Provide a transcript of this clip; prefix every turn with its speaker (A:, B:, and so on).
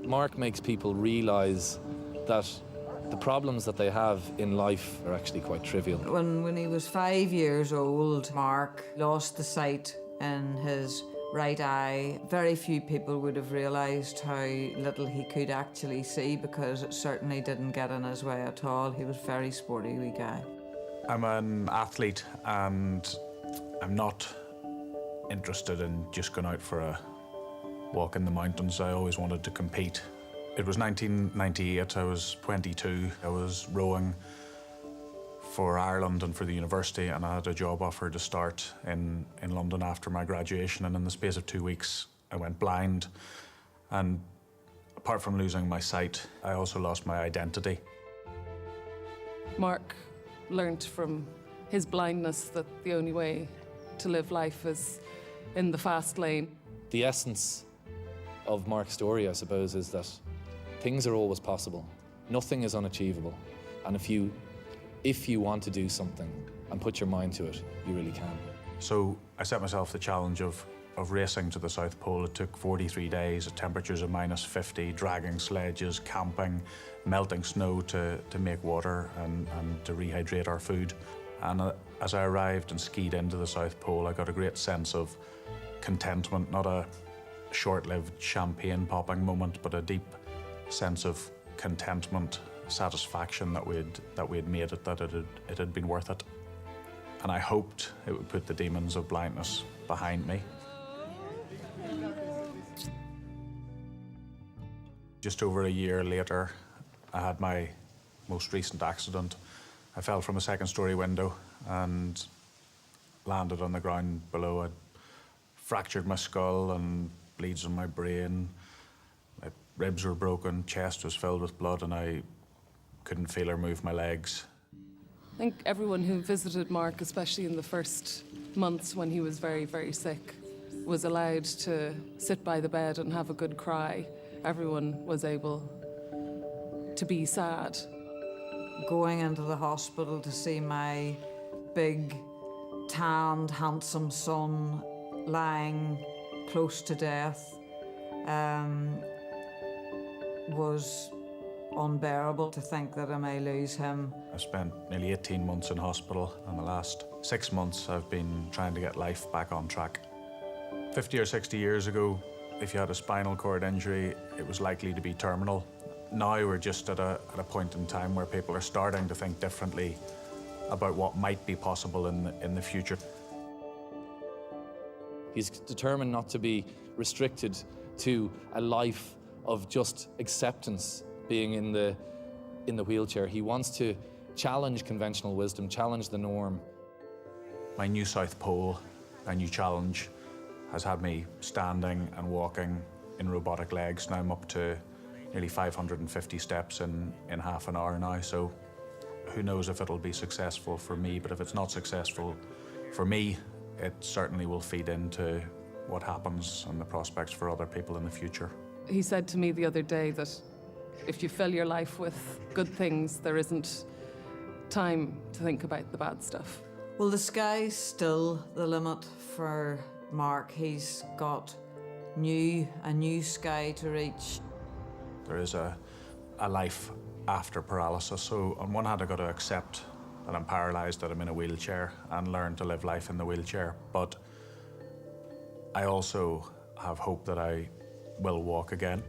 A: Mark makes people realise that the problems that they have in life are actually quite trivial.
B: When he was 5 years old, Mark lost the sight in his right eye. Very few people would have realised how little he could actually see, because it certainly didn't get in his way at all. He was a very sporty wee guy.
C: I'm an athlete and I'm not interested in just going out for a walk in the mountains. I always wanted to compete. It was 1998, I was 22. I was rowing for Ireland and for the university, and I had a job offer to start in London after my graduation, and in the space of 2 weeks I went blind. And apart from losing my sight, I also lost my identity.
D: Mark learnt from his blindness that the only way to live life is in the fast lane.
A: The essence of Mark's story, I suppose, is that things are always possible. Nothing is unachievable. And if you want to do something and put your mind to it, you really can.
C: So I set myself the challenge of racing to the South Pole. It took 43 days at temperatures of -50, dragging sledges, camping, melting snow to make water and to rehydrate our food. And as I arrived and skied into the South Pole, I got a great sense of contentment, not a short-lived champagne-popping moment, but a deep sense of contentment, satisfaction that we had made it, that it had been worth it. And I hoped it would put the demons of blindness behind me. Just over a year later, I had my most recent accident. I fell from a second-story window and landed on the ground below. I fractured my skull and bleeds in my brain. My ribs were broken, chest was filled with blood, and I couldn't feel or move my legs.
D: I think everyone who visited Mark, especially in the first months when he was very, very sick, was allowed to sit by the bed and have a good cry. Everyone was able to be sad.
B: Going into the hospital to see my big, tanned, handsome son lying close to death was unbearable. To think that I may lose him.
C: I spent nearly 18 months in hospital, and the last 6 months I've been trying to get life back on track. 50 or 60 years ago, if you had a spinal cord injury, it was likely to be terminal. Now we're just at a point in time where people are starting to think differently about what might be possible in the future.
A: He's determined not to be restricted to a life of just acceptance, being in the wheelchair. He wants to challenge conventional wisdom, challenge the norm.
C: My new South Pole, my new challenge, has had me standing and walking in robotic legs. Now I'm up to nearly 550 steps in half an hour now, so who knows if it'll be successful for me, but if it's not successful for me, it certainly will feed into what happens and the prospects for other people in the future.
D: He said to me the other day that if you fill your life with good things, there isn't time to think about the bad stuff.
B: Well, the sky's still the limit for Mark. He's got a new sky to reach.
C: There is a life after paralysis, so on one hand I've got to accept that I'm paralysed, that I'm in a wheelchair, and learn to live life in the wheelchair. But I also have hope that I will walk again.